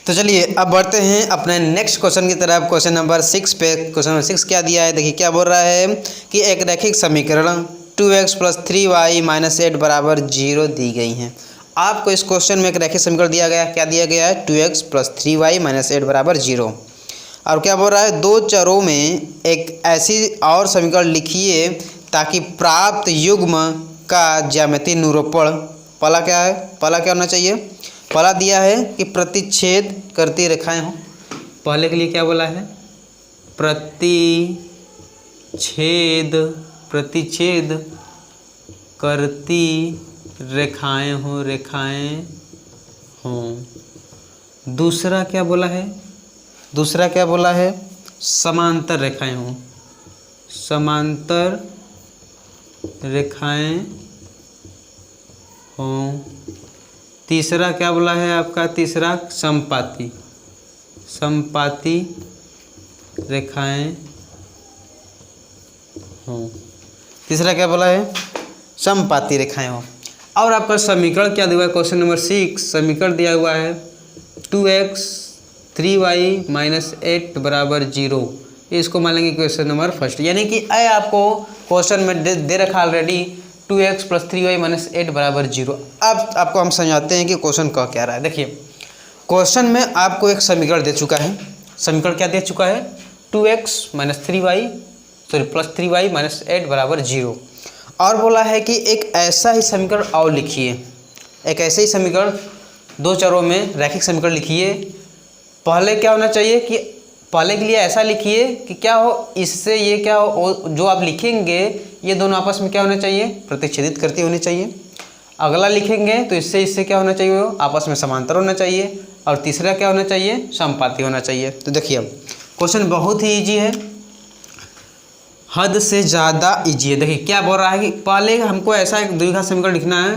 तो चलिए अब बढ़ते हैं अपने नेक्स्ट क्वेश्चन की तरफ। क्वेश्चन नंबर 6 पे। क्वेश्चन नंबर 6 क्या दिया है, देखिए क्या बोल रहा है कि एक रैखिक समीकरण 2x + 3y - 8 = 0 दी गई हैं। आपको इस क्वेश्चन में एक रैखिक समीकरण दिया गया, क्या दिया गया है, 2x + 3y - 8 = 0। और क्या बोल रहा है, दो चरों में एक ऐसी और समीकरण लिखिए ताकि प्राप्त युग्म का ज्यामितीय निरूपण पहला क्या है, पहला क्या होना चाहिए, पहला दिया है कि प्रतिच्छेद करती रेखाएं हों। पहले के लिए क्या बोला है, प्रतिच्छेद करती रेखाएं हों। दूसरा क्या बोला है, समांतर रेखाएं हों, समांतर रेखाएं हों। तीसरा क्या बोला है आपका, तीसरा समपाती रेखाएं हों। तीसरा क्या बोला है, समपाती रेखाएं हों। और आपका समीकरण क्या दिया हुआ है, क्वेश्चन नंबर 6 समीकरण दिया हुआ है 2x 3y - 8 = 0। इसको मान लेंगे क्वेश्चन नंबर फर्स्ट, यानी कि आपको क्वेश्चन में दे रखा ऑलरेडी 2x + 3y - 8 = 0। अब आपको हम समझाते हैं कि क्वेश्चन कह क्या रहा है। देखिए क्वेश्चन में आपको एक समीकरण दे चुका है। समीकरण क्या दे चुका है, 2x + 3y + 3y - 8 = 0। और बोला है कि एक ऐसा ही समीकरण और लिखिए, एक ऐसे ही समीकरण दो चरों में रैखिक समीकरण लिखिए। पहले क्या होना चाहिए कि पहले के लिए ऐसा लिखिए कि क्या हो, इससे ये क्या हो, जो आप लिखेंगे ये दोनों आपस में क्या होना चाहिए, प्रतिच्छेदित करती होनी चाहिए। अगला लिखेंगे तो इससे क्या होना चाहिए, आपस में समांतर होना चाहिए। और तीसरा क्या होना चाहिए, समपाती होना चाहिए। तो देखिए क्वेश्चन बहुत ही ईजी है, हद से ज़्यादा ईजी है। देखिए क्या बोल रहा है कि पहले हमको ऐसा एक द्विघात समीकरण लिखना है,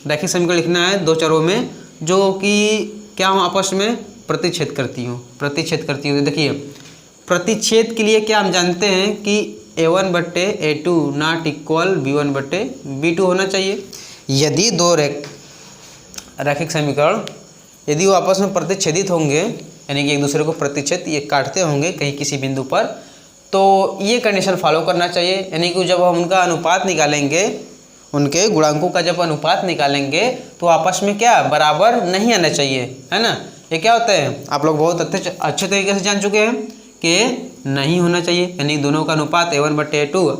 रैखिक समीकरण लिखना है दो चरों में जो कि क्या हो, आपस में प्रतिच्छेद करती हो। तो देखिए प्रतिच्छेद के लिए क्या हम जानते हैं कि a1/a2 ≠ b1/b2 होना चाहिए। यदि दो रैखिक समीकरण यदि वो आपस में प्रतिच्छेदित होंगे, यानी कि एक दूसरे को प्रतिच्छेद ये काटते होंगे कहीं किसी बिंदु पर, तो ये कंडीशन फॉलो करना चाहिए। यानी कि जब हम उनका अनुपात निकालेंगे, उनके गुणांकों का जब अनुपात निकालेंगे तो आपस में क्या बराबर नहीं आना चाहिए, है ना। ये क्या होता है, आप लोग बहुत अच्छे तरीके से जान चुके हैं कि नहीं होना चाहिए, यानी दोनों का अनुपात a1/a2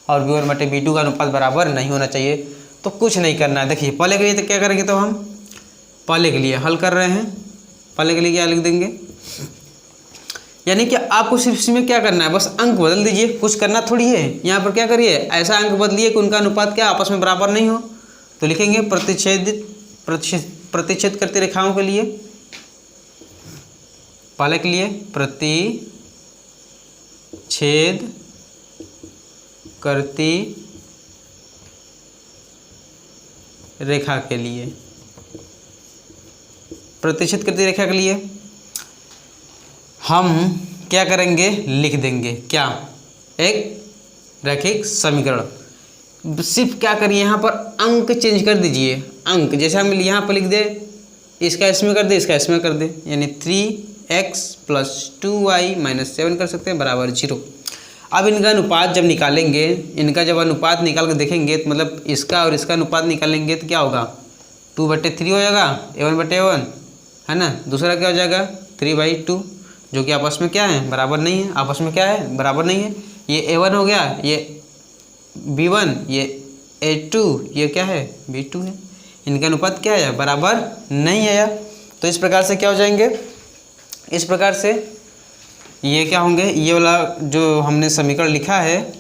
और b1/b2 का अनुपात बराबर नहीं होना चाहिए। तो कुछ नहीं करना है। देखिए पहले के लिए तो क्या करेंगे, तो हम पहले के लिए हल कर रहे हैं। पहले के लिए क्या लिख देंगे, यानी कि आपको सिर्फ इसमें क्या करना है, बस अंक बदल दीजिए, कुछ करना थोड़ी है। यहाँ पर क्या करिए, ऐसा अंक बदलिए कि उनका अनुपात क्या आपस में बराबर नहीं हो। तो लिखेंगे प्रतिच्छेद करती रेखाओं के लिए, पहले के लिए प्रतिच्छेद करती रेखा के लिए, प्रतिच्छेद करती रेखा के लिए हम क्या करेंगे, लिख देंगे क्या, एक रैखिक समीकरण। सिर्फ क्या करिए, यहाँ पर अंक चेंज कर दीजिए। अंक जैसे हम यहाँ पर लिख दे, इसका इसमें कर दे, इसका इसमें कर दे, यानी 3x + 2y - 7 कर सकते हैं बराबर 0। अब इनका अनुपात जब निकालेंगे, इनका जब अनुपात निकाल कर देखेंगे तो मतलब इसका और इसका अनुपात निकालेंगे तो क्या होगा, 2/3 हो जाएगा, a1/a1, है ना। दूसरा क्या हो जाएगा 3/2, जो कि आपस में क्या है, बराबर नहीं है। आपस में क्या है, बराबर नहीं है। ये a1 हो गया, ये b1, ये a2, ये क्या है, b2 है। इनका अनुपात क्या है, बराबर नहीं आया। तो इस प्रकार से क्या हो जाएंगे, इस प्रकार से ये क्या होंगे, ये वाला जो हमने समीकरण लिखा है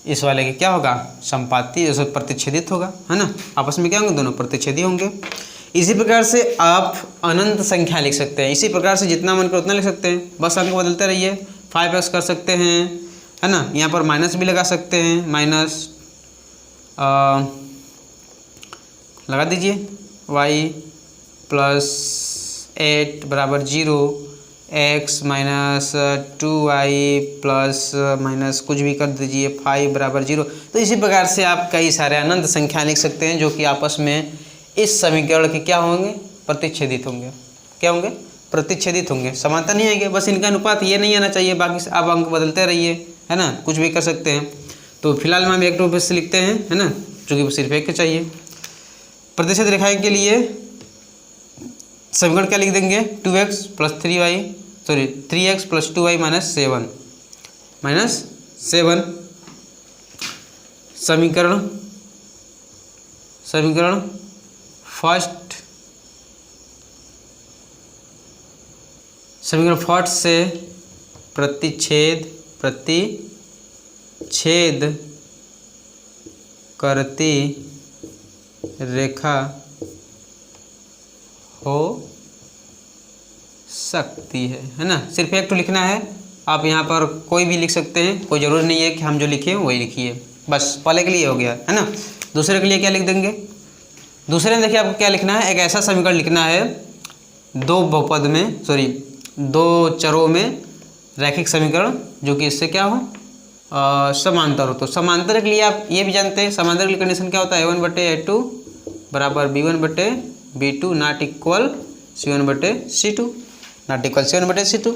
इस वाले के क्या होगा, समपाती, प्रतिच्छेदित होगा, है ना। आपस में क्या होंगे, दोनों प्रतिच्छेदी होंगे। इसी प्रकार से आप अनंत संख्या लिख सकते हैं। इसी प्रकार से जितना मन कर उतना लिख सकते हैं, बस अंक बदलते रहिए। 5x कर सकते हैं, है ना। यहाँ पर माइनस भी लगा सकते हैं, माइनस लगा दीजिए, y + 8 = 0, x - 2y ± कुछ भी कर दीजिए, 5 = 0। तो इसी प्रकार से आप कई सारे अनंत संख्या लिख सकते हैं जो कि आपस में इस समीकरण के क्या होंगे, प्रतिच्छेदित होंगे। क्या होंगे, प्रतिच्छेदित होंगे, समांतर नहीं आएंगे। बस इनका अनुपात ये नहीं आना चाहिए, बाकी आप अंक बदलते रहिए, है ना, कुछ भी कर सकते हैं। तो फिलहाल में हम एक रूप से लिखते हैं, है ना, जो कि सिर्फ एक के चाहिए। प्रतिच्छेद रेखाएं के लिए समीकरण क्या लिख देंगे, 2x + 3y, sorry 3x + 2y - 7 समीकरण फर्स्ट से प्रतिच्छेद करती रेखा हो सकती है ना। सिर्फ एक तो लिखना है, आप यहाँ पर कोई भी लिख सकते हैं, कोई ज़रूरी नहीं है कि हम जो लिखे वही लिखिए, बस पहले के लिए हो गया, है ना। दूसरे के लिए क्या लिख देंगे, दूसरे में देखिए आपको क्या लिखना है, एक ऐसा समीकरण लिखना है दो चरों में रैखिक समीकरण जो कि इससे क्या हो, समांतर हो। तो समांतर के लिए आप ये भी जानते हैं, समांतर की कंडीशन क्या होता है, A1/A2 बराबर B1/B2 not equal C1/C2 not equal C1/C2।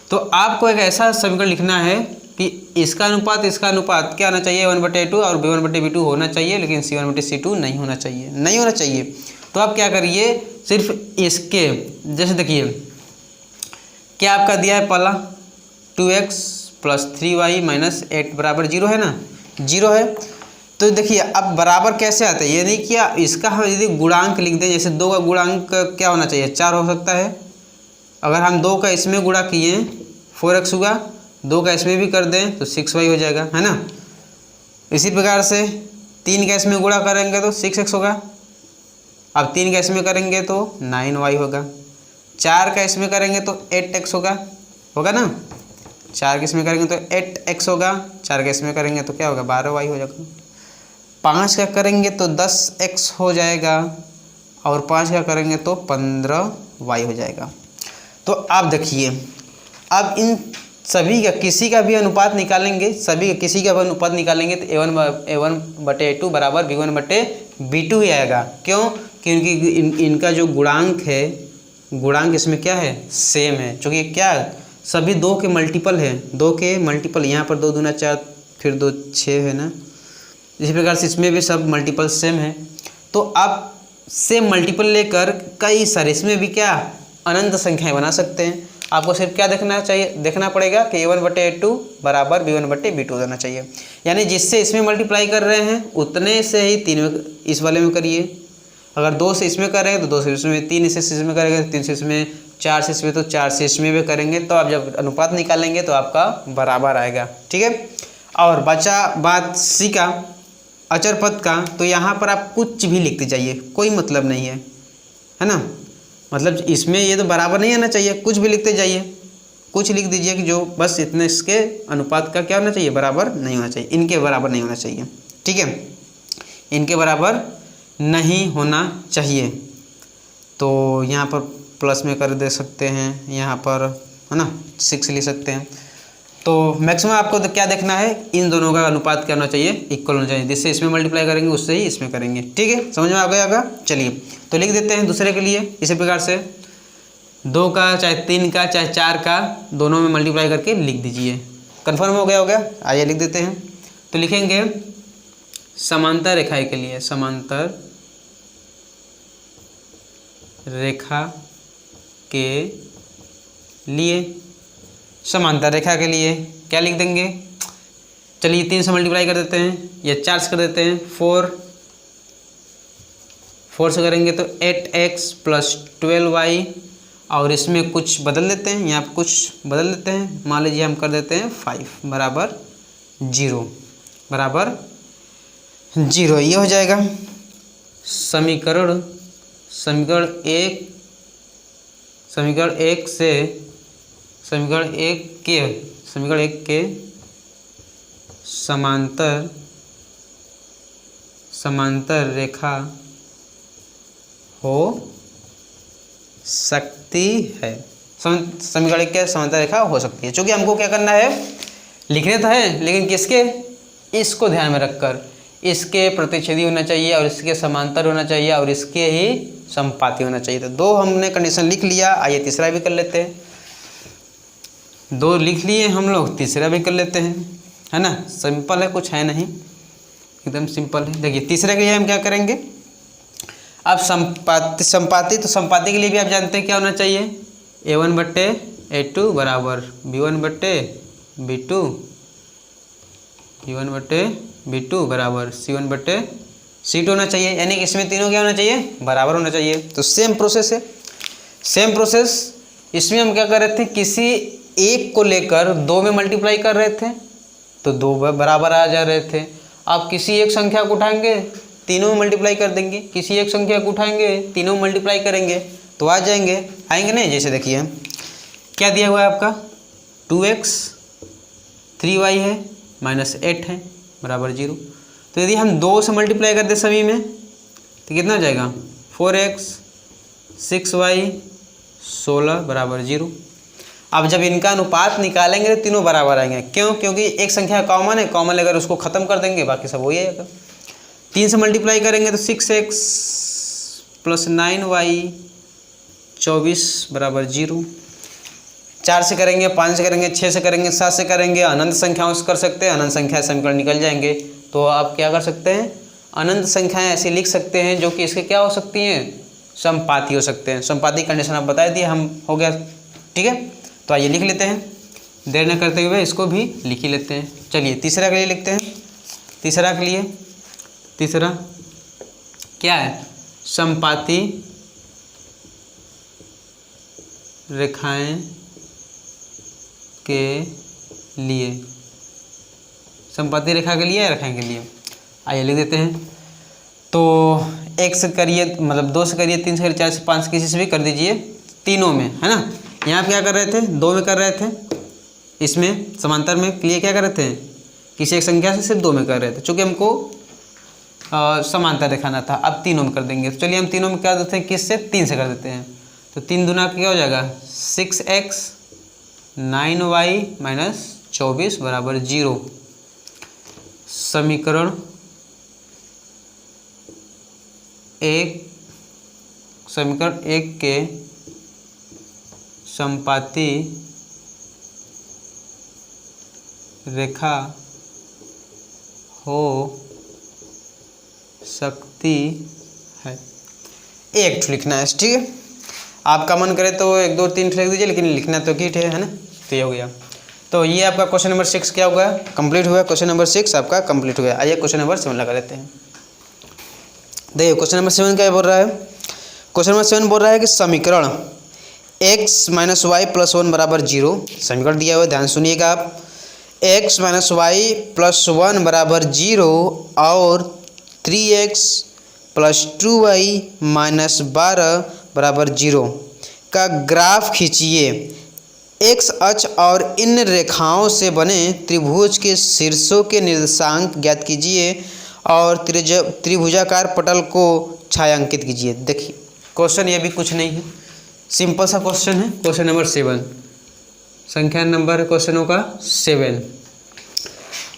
तो आपको एक ऐसा समीकरण लिखना है कि इसका अनुपात क्या आना चाहिए, A1/A2 और B1/B2 होना चाहिए, लेकिन C1/C2 नहीं होना चाहिए। तो आप क्या करिए, सिर्फ इसके जैसे देखिए क्या आपका दिया है, पहला 2x + 3y - 8 बराबर 0 है ना, 0 है। तो देखिए अब बराबर कैसे आता है, ये नहीं किया, इसका हम यदि गुणांक लिख दें, जैसे 2 का गुणांक क्या होना चाहिए, 4 हो सकता है। अगर हम 2 का इसमें गुणा किए 4x हुआ, 2 का इसमें भी कर दें तो 6y हो जाएगा, है ना। इसी प्रकार से 3 का इसमें गुणा करेंगे तो 6x होगा। अब 3 का इसमें करेंगे तो 9y होगा। 4 का इसमें करेंगे तो 8x होगा ना। 4 का इसमें करेंगे तो 8x होगा, 4 का इसमें करेंगे तो क्या होगा, 12y हो जाएगा। 5 का करेंगे तो 10x हो जाएगा, और 5 का करेंगे तो 15y हो जाएगा। तो आप देखिए अब इन सभी का किसी का भी अनुपात निकालेंगे, तो A1/A2 बराबर B1/B2 ही आएगा। क्यों, क्योंकि इनका जो गुणांक है, गुणांक इसमें क्या है, सेम है, क्योंकि क्या सभी 2 के मल्टीपल है, 2 के मल्टीपल, यहाँ पर 2 दूना 4 फिर 2 6 है ना। इसी प्रकार से इसमें भी सब मल्टीपल सेम है। तो आप सेम मल्टीपल लेकर कई सारे, इसमें भी क्या अनंत संख्याएं बना सकते हैं। आपको सिर्फ क्या देखना पड़ेगा कि A1/A2 बराबर B1/B2 होना चाहिए, यानी जिससे इसमें मल्टीप्लाई कर रहे हैं उतने से ही 3 इस वाले में करिए। अगर 2 से इसमें करेंगे तो 2 से इसमें, 3 से इसमें करेंगे तो 3 से इसमें, 4 से इसमें तो 4 से इसमें भी करेंगे। तो आप जब अनुपात निकालेंगे तो आपका बराबर आएगा, ठीक है। और बचा बात सी का, अचर पद का, तो यहाँ पर आप कुछ भी लिखते जाइए, कोई मतलब नहीं है ना। मतलब इसमें ये तो बराबर नहीं आना चाहिए, कुछ भी लिखते जाइए, कुछ लिख दीजिए कि जो बस इतने इसके अनुपात का क्या होना चाहिए, बराबर नहीं होना चाहिए, इनके बराबर नहीं होना चाहिए, ठीक है, इनके बराबर नहीं होना चाहिए। तो यहाँ पर प्लस में कर दे सकते हैं, यहाँ पर है ना 6 लिख सकते हैं। तो मैक्सिमम आपको तो क्या देखना है, इन दोनों का अनुपात क्या होना चाहिए, इक्वल होना चाहिए, जिससे इसमें मल्टीप्लाई करेंगे उससे ही इसमें करेंगे, ठीक है, समझ में आ गया होगा। चलिए तो लिख देते हैं दूसरे के लिए इसी प्रकार से, 2 का चाहे 3 का चाहे 4 का दोनों में मल्टीप्लाई करके लिख दीजिए। कन्फर्म हो गया, आइए लिख देते हैं। तो लिखेंगे समांतर रेखाएं के लिए, समांतर रेखा के लिए, समांतर रेखा के लिए क्या लिख देंगे, चलिए 3 से मल्टीप्लाई कर देते हैं या 4 से कर देते हैं, 4 से करेंगे तो 8x + 12y, और इसमें कुछ बदल देते हैं, यहाँ पर कुछ बदल देते हैं, मान लीजिए हम कर देते हैं 5 बराबर 0 ये हो जाएगा। समीकरण 1 के समांतर रेखा हो सकती है, समीकरण 1 के समांतर रेखा हो सकती है। चूँकि हमको क्या करना है, लिखने तो है, लेकिन किसके, इसको ध्यान में रखकर, इसके प्रतिच्छेदी होना चाहिए और इसके समांतर होना चाहिए और इसके ही समपाती होना चाहिए। तो 2 हमने कंडीशन लिख लिया। आइए तीसरा भी कर लेते हैं। 2 लिख लिए हम लोग, तीसरा भी कर लेते हैं, है ना। सिंपल है, कुछ है नहीं, एकदम सिंपल है। देखिए तीसरे के लिए हम क्या करेंगे, अब संपाति तो संपाति के लिए भी आप जानते हैं क्या होना चाहिए, A1/A2 बराबर B1/B2 बराबर C1/C2 होना चाहिए। यानी कि इसमें तीनों क्या होना चाहिए, बराबर होना चाहिए। तो सेम प्रोसेस है, सेम प्रोसेस। इसमें हम क्या कर रहे थे, किसी एक को लेकर 2 में मल्टीप्लाई कर रहे थे तो 2 बराबर आ जा रहे थे। आप किसी एक संख्या को उठाएंगे, तीनों में मल्टीप्लाई कर देंगे, किसी एक संख्या को उठाएंगे, तीनों में मल्टीप्लाई करेंगे तो आ जाएंगे, आएंगे नहीं। जैसे देखिए क्या दिया हुआ है आपका, 2x 3y है -8 है बराबर 0। तो यदि हम 2 से मल्टीप्लाई कर दें सभी में तो कितना हो जाएगा, 4x 6y 16 बराबर 0। अब जब इनका अनुपात निकालेंगे तो तीनों बराबर आएंगे। क्यों? क्योंकि एक संख्या कॉमन है, कॉमन लेकर उसको ख़त्म कर देंगे, बाकी सब वही आएगा। 3 से मल्टीप्लाई करेंगे तो 6x + 9y 24 बराबर 0। 4 से करेंगे, 5 से करेंगे, 6 से करेंगे, 7 से करेंगे, अनंत संख्याओं से कर सकते हैं, अनंत संख्या समीकरण निकल जाएंगे। तो आप क्या कर सकते हैं, अनंत संख्याएं ऐसी लिख सकते हैं जो कि इसके क्या हो सकती हैं, समपाती हो सकते हैं। समपाती कंडीशन आप बता दिए, हम हो गया, ठीक है। तो आइए लिख लेते हैं, देर न करते हुए इसको भी लिख ही लेते हैं। चलिए तीसरा के लिए लिखते हैं। तीसरा के लिए, तीसरा क्या है, समपाती रेखाएं के लिए, समपाती रेखा के लिए या रेखाएं के लिए, आइए लिख देते हैं। तो 1 से करिए, मतलब 2 से करिए, 3 से करिए, 4 से 5, किसी से भी कर दीजिए, तीनों में, है ना। यहाँ क्या कर रहे थे, 2 में कर रहे थे, इसमें समांतर में लिए क्या कर रहे थे, किसी एक संख्या से सिर्फ 2 में कर रहे थे, चूँकि हमको समांतर दिखाना था। अब तीनों में कर देंगे। तो चलिए हम तीनों में क्या देते हैं, किससे, 3 से कर देते हैं। तो 3 दूना क्या हो जाएगा, 6x 9y - 24 बराबर 0। समीकरण 1 के समपाती रेखा हो सकती है। एक लिखना है, ठीक है। आपका मन करे तो 1 2 3 लिख दीजिए, लेकिन लिखना तो किट है ना। तो ये हो गया। तो ये आपका क्वेश्चन नंबर 6 क्या हुआ, कंप्लीट हुआ। क्वेश्चन नंबर 6 आपका कंप्लीट हुआ। आइए क्वेश्चन नंबर 7 लगा लेते हैं। देखिए क्वेश्चन नंबर 7 क्या बोल रहा है, क्वेश्चन नंबर 7 बोल रहा है कि समीकरण x - y + 1 बराबर 0। समीकरण दिया हुआ है, ध्यान सुनिएगा आप। x - y + 1 बराबर 0 और 3x + 2y - 12 बराबर 0 का ग्राफ खींचिए। x अक्ष और इन रेखाओं से बने त्रिभुज के शीर्षों के निर्देशांक ज्ञात कीजिए और त्रिभुजाकार पटल को छायांकित कीजिए। देखिए क्वेश्चन ये भी कुछ नहीं है, सिंपल सा क्वेश्चन है। क्वेश्चन नंबर 7, संख्या नंबर क्वेश्चनों का 7।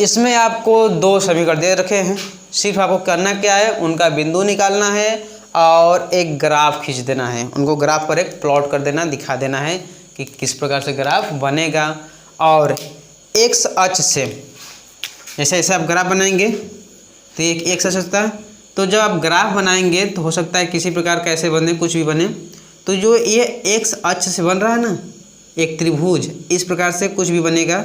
इसमें आपको 2 समीकरण दे रखे हैं, सिर्फ आपको करना क्या है, उनका बिंदु निकालना है और एक ग्राफ खींच देना है। उनको ग्राफ पर एक प्लॉट कर देना, दिखा देना है कि किस प्रकार से ग्राफ बनेगा। और एक्स अक्ष से जैसे जैसे आप ग्राफ बनाएंगे तो एक एक्स अक्ष होता है। तो जब आप ग्राफ बनाएंगे तो हो सकता है किसी प्रकार का ऐसे बने, कुछ भी बने। तो जो ये एक्स अक्ष से बन रहा है ना एक त्रिभुज, इस प्रकार से कुछ भी बनेगा।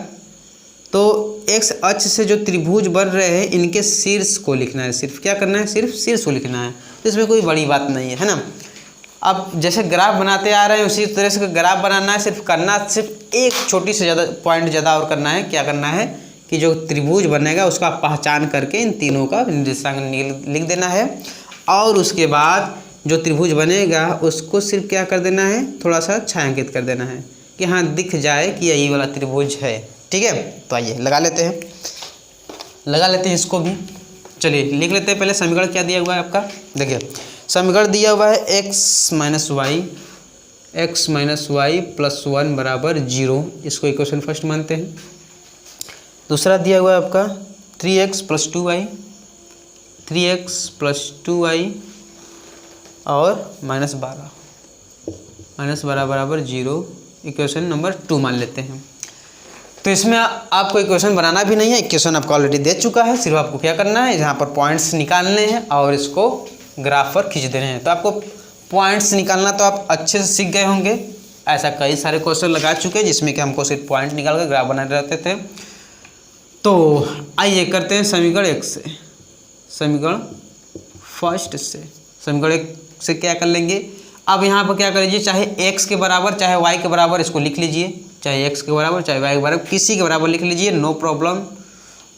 तो एक्स अक्ष से जो त्रिभुज बन रहे हैं इनके शीर्ष को लिखना है। सिर्फ क्या करना है, सिर्फ शीर्ष को लिखना है। तो इसमें कोई बड़ी बात नहीं है, है ना। अब जैसे ग्राफ बनाते आ रहे हैं उसी तरह से ग्राफ बनाना है। सिर्फ करना सिर्फ एक छोटी से ज़्यादा पॉइंट ज़्यादा और करना है। क्या करना है कि जो त्रिभुज बनेगा उसका पहचान करके इन तीनों का निर्देशांक लिख देना है। और उसके बाद जो त्रिभुज बनेगा उसको सिर्फ क्या कर देना है, थोड़ा सा छायांकित कर देना है कि हाँ दिख जाए कि यही वाला त्रिभुज है। ठीक है, तो आइए लगा लेते हैं इसको भी। चलिए लिख लेते हैं। पहले समीकरण क्या दिया हुआ है आपका, देखिए समीकरण दिया हुआ है x - y + 1 बराबर 0। इसको इक्वेशन फर्स्ट मानते हैं। दूसरा दिया हुआ है आपका 3x + 2y 3x plus 2y और -12 बराबर 0। इक्वेशन नंबर 2 मान लेते हैं। तो इसमें आपको इक्वेशन बनाना भी नहीं है, इक्वेशन आपको ऑलरेडी दे चुका है। सिर्फ आपको क्या करना है, यहाँ पर पॉइंट्स निकालने हैं और इसको ग्राफ पर खींच देने हैं। तो आपको पॉइंट्स निकालना तो आप अच्छे से सीख गए होंगे। ऐसा कई सारे क्वेश्चन लगा चुके हैं जिसमें कि हमको सिर्फ पॉइंट निकाल कर ग्राफ बनाने रहते थे। तो आइए करते हैं समीकरण 1 से, समीकरण फर्स्ट से। समीकरण 1 से क्या कर लेंगे, अब यहाँ पर क्या कर लीजिए, चाहे x के बराबर चाहे y के बराबर इसको लिख लीजिए, चाहे x के बराबर चाहे y के बराबर किसी के बराबर लिख लीजिए, नो प्रॉब्लम।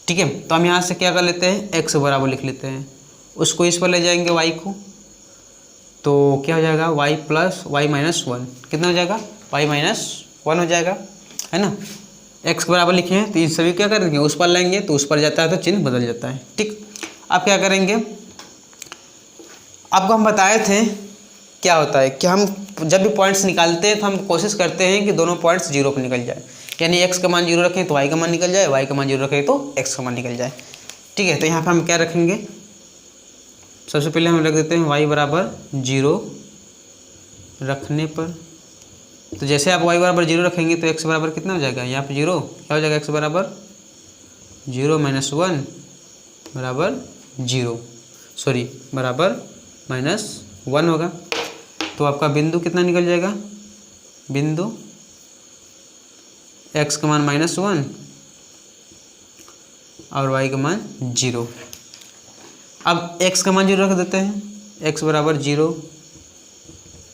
ठीक है, तो हम यहाँ से क्या कर लेते हैं, x के बराबर लिख लेते हैं, उसको इस पर ले जाएंगे y को, तो क्या हो जाएगा y प्लस y माइनस 1, कितना हो जाएगा y माइनस 1 हो जाएगा, है ना। x के बराबर लिखे हैं तो इन सभी क्या करेंगे, उस पर लेंगे तो उस पर जाता है तो चिन्ह बदल जाता है। ठीक, अब क्या करेंगे, आपको हम बताए थे क्या होता है कि हम जब भी पॉइंट्स निकालते हैं तो हम कोशिश करते हैं कि दोनों पॉइंट्स 0 पर निकल जाए, यानी x का मान 0 रखें तो y का मान निकल जाए, y का मान 0 रखें तो x का मान निकल जाए। ठीक है, तो यहाँ पर हम क्या रखेंगे, सबसे पहले हम रख देते हैं y बराबर 0 रखने पर, तो जैसे आप y बराबर 0 रखेंगे तो x बराबर कितना हो जाएगा, यहाँ पर 0 क्या हो जाएगा, x बराबर 0 माइनस 1 बराबर 0, सॉरी बराबर -1 होगा। तो आपका बिंदु कितना निकल जाएगा, बिंदु x का मान -1 और y का मान 0। अब x का मान 0 रख देते हैं, x बराबर 0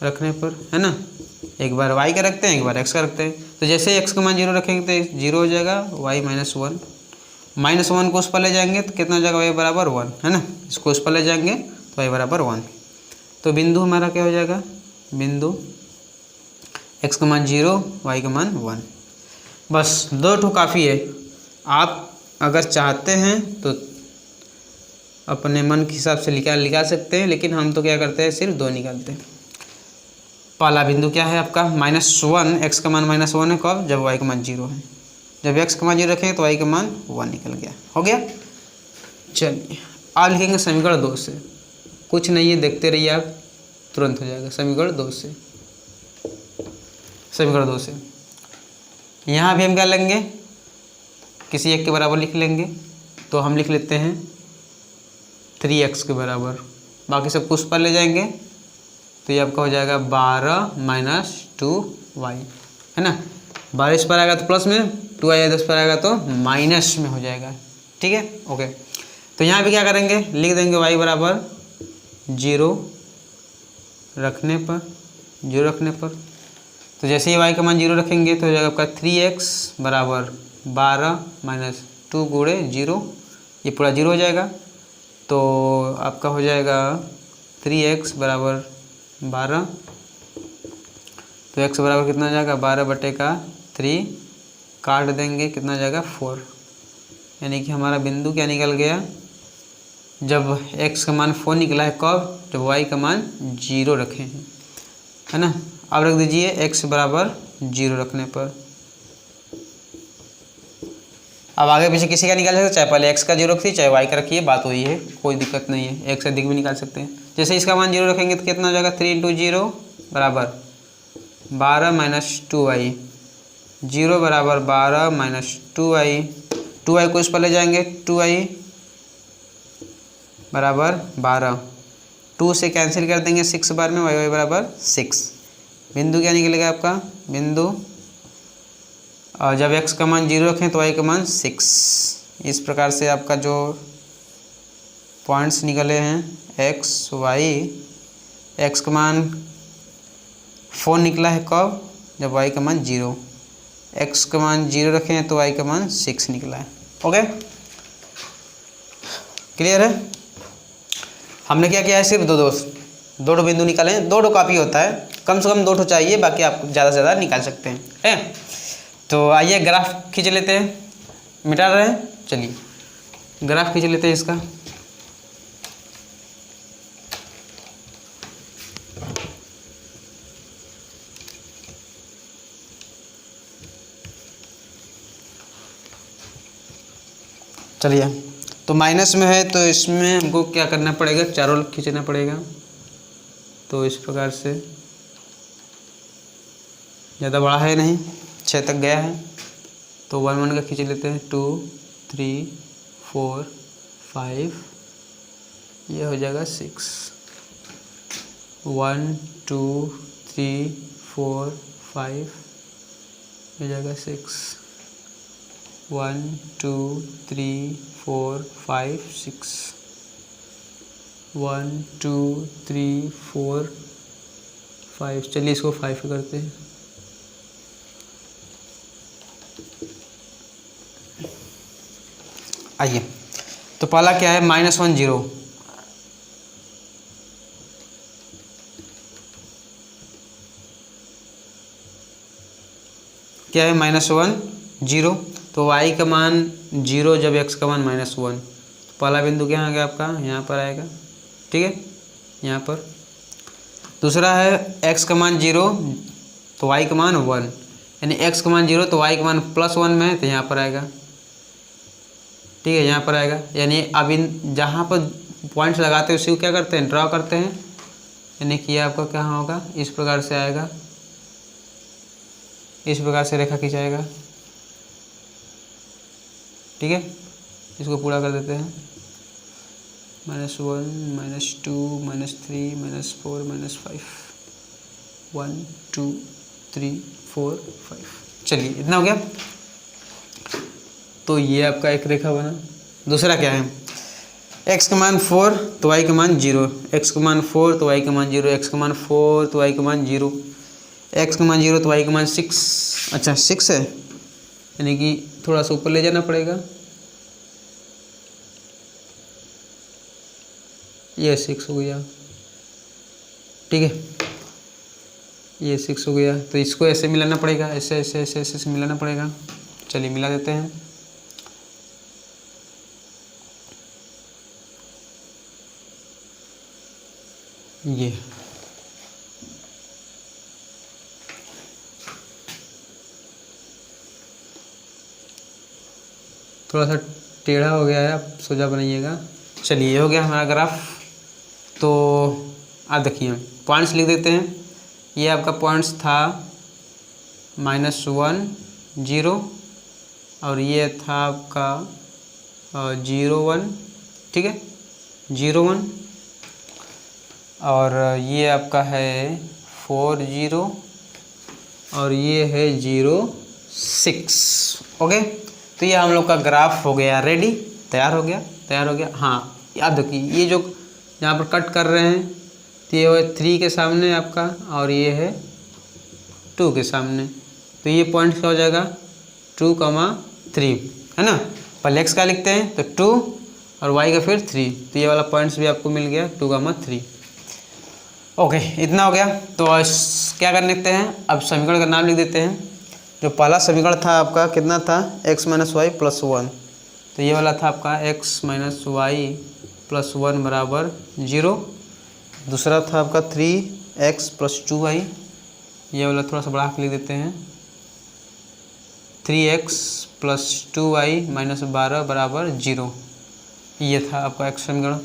रखने पर, है ना, एक बार y का रखते हैं एक बार x का रखते हैं। तो जैसे x का मान 0 रखेंगे तो 0 हो जाएगा, y -1 -1 को उस पर ले जाएंगे तो कितना हो जाएगा, y बराबर 1, है ना, इसको उस पर ले जाएंगे तो y बराबर 1। तो बिंदु हमारा क्या हो जाएगा, बिंदु x का मान 0 y का मान 1। बस 2 ठो काफ़ी है। आप अगर चाहते हैं तो अपने मन के हिसाब से निकाल सकते हैं, लेकिन हम तो क्या करते हैं, सिर्फ 2 निकालते हैं। पहला बिंदु क्या है आपका -1, x का मान -1 है कब, जब y का मान 0 है। जब x का मान 0 रखेंगे तो y का मान 1 निकल गया, हो गया। चलिए आप लिखेंगे समीकरण 2 से, कुछ नहीं है, देखते रहिए आप, तुरंत हो जाएगा। समीकरण 2 से, समीकरण 2 से यहाँ भी हम क्या लेंगे, किसी एक के बराबर लिख लेंगे, तो हम लिख लेते हैं 3x के बराबर, बाकी सब कुछ पर ले जाएंगे तो ये आपका हो जाएगा 12 माइनस 2y, है ना। 12 इस पर आएगा तो प्लस में, 2y 10 पर आएगा तो माइनस में हो जाएगा। ठीक है, ओके। तो यहाँ भी क्या करेंगे, लिख देंगे y बराबर 0 रखने पर, तो जैसे ही y का मान 0 रखेंगे तो हो जाएगा आपका 3x बराबर 12 माइनस 2 गुणे 0, ये पूरा 0 हो जाएगा। तो आपका हो जाएगा 3x बराबर 12, तो x बराबर कितना हो जाएगा, 12/3 काट देंगे, कितना हो जाएगा 4, यानी कि हमारा बिंदु क्या निकल गया, जब x का मान 4 निकला है कब, जब y का मान 0 रखे हैं, है ना। अब रख दीजिए x बराबर 0 रखने पर। अब आगे पीछे किसी का निकाल सकते हैं, चाहे पहले x का 0 रखिए चाहे y का रखिए, बात वही है, कोई दिक्कत नहीं है, x से अधिक भी निकाल सकते हैं। जैसे इसका मान 0 रखेंगे तो कितना हो जाएगा, 3 × 0 बराबर 12 माइनस 2y, 0 बराबर 12 माइनस 2y, 2y को इस पर ले जाएंगे, 2y बराबर 12, 2 से कैंसिल कर देंगे 6 बार में, y बराबर 6। बिंदु क्या निकलेगा आपका, बिंदु और जब x का मान 0 रखें तो y का मान 6। इस प्रकार से आपका जो पॉइंट्स निकले हैं x y, x का मान 4 निकला है कब, जब y का मान 0, x का मान 0 रखें तो y का मान 6 निकला है। ओके, क्लियर है। हमने क्या किया है, सिर्फ दो बिंदु निकाले हैं, 2 काफ़ी होता है, कम से कम 2 चाहिए, बाकी आप ज़्यादा से ज़्यादा निकाल सकते हैं, है। तो आइए ग्राफ खींच लेते हैं, मिटा रहे हैं, चलिए ग्राफ खींच लेते हैं इसका। चलिए, तो माइनस में है तो इसमें हमको क्या करना पड़ेगा, चारों खींचना पड़ेगा। तो इस प्रकार से ज़्यादा बड़ा है नहीं, 6 तक गया है तो 1 1 का खींच लेते हैं। 2 3 4 5, ये हो जाएगा 6। 1 2 3 4 5 हो जाएगा 6। 1 2 3 4 5 6। 1 2 3 4 5। चलिए इसको 5 करते हैं। आइए, तो पहला क्या है, -1 0। क्या है, -1 0। तो y का मान 0 जब x का मान -1। पहला बिंदु क्या आ गया आपका, यहाँ पर आएगा, ठीक है, यहाँ पर। दूसरा है x का मान 0 तो y का मान 1, यानी x का मान 0 तो y का मान +1 में है तो यहाँ पर आएगा, ठीक है, यहाँ पर आएगा। यानी अब इन जहाँ पर पॉइंट्स लगाते हैं उसी को क्या करते हैं, ड्रॉ करते हैं। यानी कि आपका क्या होगा, इस प्रकार से आएगा, इस प्रकार से रेखा खिंचाएगा, ठीक है। इसको पूरा कर देते हैं। -1 -2 -3 -4 -5, 1 2 3 4 5। चलिए इतना हो गया। तो ये आपका एक रेखा बना। दूसरा क्या है, x का मान 4 तो y का मान 0, x का मान 4 तो y का मान 0, x का मान 4 तो y का मान 0, x का मान 0 तो y का मान 6। अच्छा 6 है, यानी कि थोड़ा सा ऊपर ले जाना पड़ेगा। ये 6 हो गया, ठीक है, ये 6 हो गया। तो इसको ऐसे मिलाना पड़ेगा, ऐसे ऐसे ऐसे ऐसे मिलाना पड़ेगा। चलिए मिला देते हैं। ये थोड़ा सा टेढ़ा हो गया है, आप सोजा बनाइएगा। चलिए ये हो गया हमारा ग्राफ। तो आप देखिए पॉइंट्स लिख देते हैं। ये आपका पॉइंट्स था -1 0 और ये था आपका 0 1, ठीक है, 0 1, और ये आपका है 4 0 और ये है 0 6। ओके, तो ये हम लोग का ग्राफ हो गया रेडी, तैयार हो गया, तैयार हो गया। हाँ याद रखिए, ये जो यहाँ पर कट कर रहे हैं तो ये है 3 के सामने आपका और ये है 2 के सामने। तो ये पॉइंट क्या हो जाएगा, 2, 3, है ना। पहले x का लिखते हैं तो 2 और y का फिर 3, तो ये वाला पॉइंट्स भी आपको मिल गया 2, 3। ओके, इतना हो गया। तो क्या कर लेते हैं, अब समीकरण का नाम लिख देते हैं। जो पहला समीकरण था आपका कितना था, x - y + 1। तो ये वाला था आपका x - y + 1 बराबर 0। दूसरा था आपका 3x + 2y, ये वाला थोड़ा सा बढ़ा के लिख देते हैं। 3x + 2y - 12 बराबर 0। ये था आपका x समीकरण।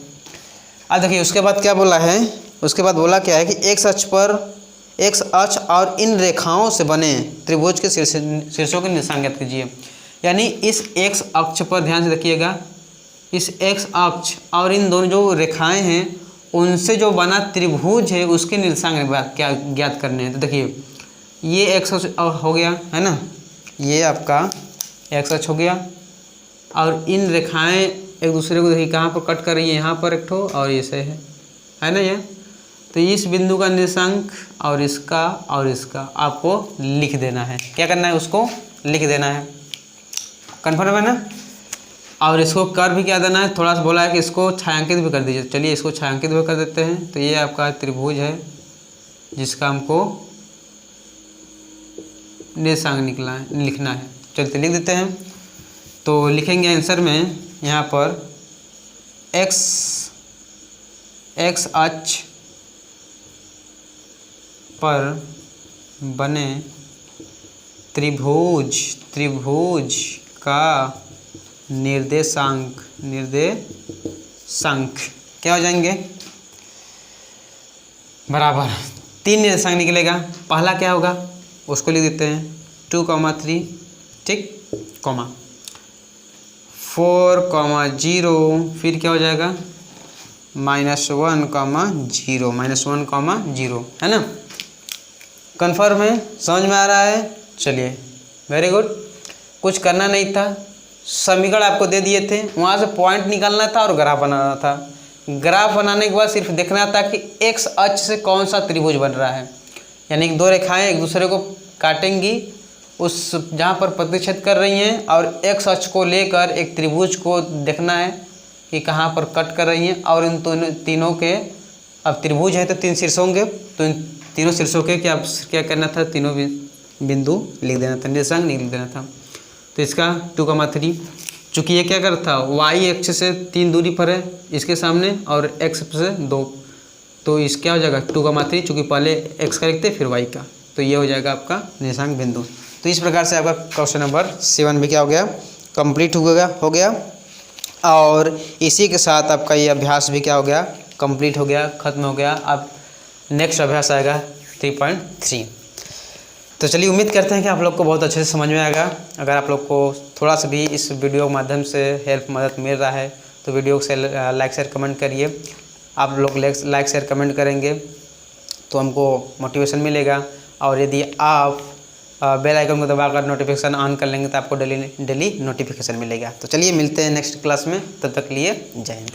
अब देखिए उसके बाद क्या बोला है, उसके बाद बोला क्या है कि x अक्ष और इन रेखाओं से बने त्रिभुज के शीर्षों के निशान ज्ञात कीजिए। यानी इस x अक्ष पर ध्यान से देखिएगा, इस x अक्ष और इन दोनों जो रेखाएं हैं उनसे जो बना त्रिभुज है उसके निर्देशांक क्या ज्ञात करने हैं। तो देखिए ये x अक्ष हो गया, है ना, ये आपका x अक्ष हो गया और इन रेखाएं एक दूसरे को देखिए कहाँ पर कट कर रही है, यहाँ पर एक ठो और ये से है ना ये। तो इस बिंदु का निर्देशांक और इसका आपको लिख देना है। क्या करना है, उसको लिख देना है। कन्फर्म है ना। और इसको कर भी क्या देना है, थोड़ा सा बोला है कि इसको छायांकित भी कर दीजिए। चलिए इसको छायांकित भी कर देते हैं। तो ये आपका त्रिभुज है जिसका हमको निर्देशांक लिखना है। चलते लिख देते हैं। तो लिखेंगे आंसर में यहाँ पर x अक्ष पर बने त्रिभुज का निर्देशांक निर्देशांक क्या हो जाएंगे, बराबर 3 निर्देशांक निकलेगा। पहला क्या होगा उसको लिख देते हैं 2,3, ठीक, कॉमा 4,0, फिर क्या हो जाएगा -1,0, -1,0, है ना। कन्फर्म है, समझ में आ रहा है। चलिए वेरी गुड। कुछ करना नहीं था, समीकरण आपको दे दिए थे, वहाँ से पॉइंट निकालना था और ग्राफ बनाना था। ग्राफ बनाने के बाद सिर्फ देखना था कि एक्स अक्ष से कौन सा त्रिभुज बन रहा है, यानी कि 2 रेखाएं एक दूसरे को काटेंगी उस जहाँ पर प्रतिच्छेद कर रही हैं, और एक्स अक्ष को लेकर एक त्रिभुज को देखना है कि कहाँ पर कट कर रही हैं। और इन तीनों के, अब त्रिभुज है तो 3 शीर्ष होंगे, तो इन तीनों शीर्षों के क्या करना था, तीनों बिंदु लिख देना था, निर्देशांक लिख देना था। तो इसका 2,3, चूँकि ये क्या करता था, वाई अक्ष से 3 दूरी पर है इसके सामने और एक्स से 2, तो इस क्या हो जाएगा 2,3, चूँकि पहले एक्स का लिखते फिर वाई का, तो ये हो जाएगा आपका निर्देशांक बिंदु। तो इस प्रकार से आपका क्वेश्चन नंबर 7 भी क्या हो गया, कंप्लीट हो गया। और इसी के साथ आपका ये अभ्यास भी क्या हो गया, कंप्लीट हो गया, ख़त्म हो गया। अब नेक्स्ट अभ्यास आएगा 3.3। तो चलिए उम्मीद करते हैं कि आप लोग को बहुत अच्छे से समझ में आएगा। अगर आप लोग को थोड़ा सा भी इस वीडियो के माध्यम से मदद मिल रहा है तो वीडियो से लाइक शेयर कमेंट करिए। आप लोग लाइक शेयर कमेंट करेंगे तो हमको मोटिवेशन मिलेगा, और यदि आप बेल आइकन को दबाकर नोटिफिकेशन ऑन कर लेंगे तो आपको डेली नोटिफिकेशन मिलेगा। तो चलिए मिलते हैं नेक्स्ट क्लास में, तब तक लिए जय हिंद।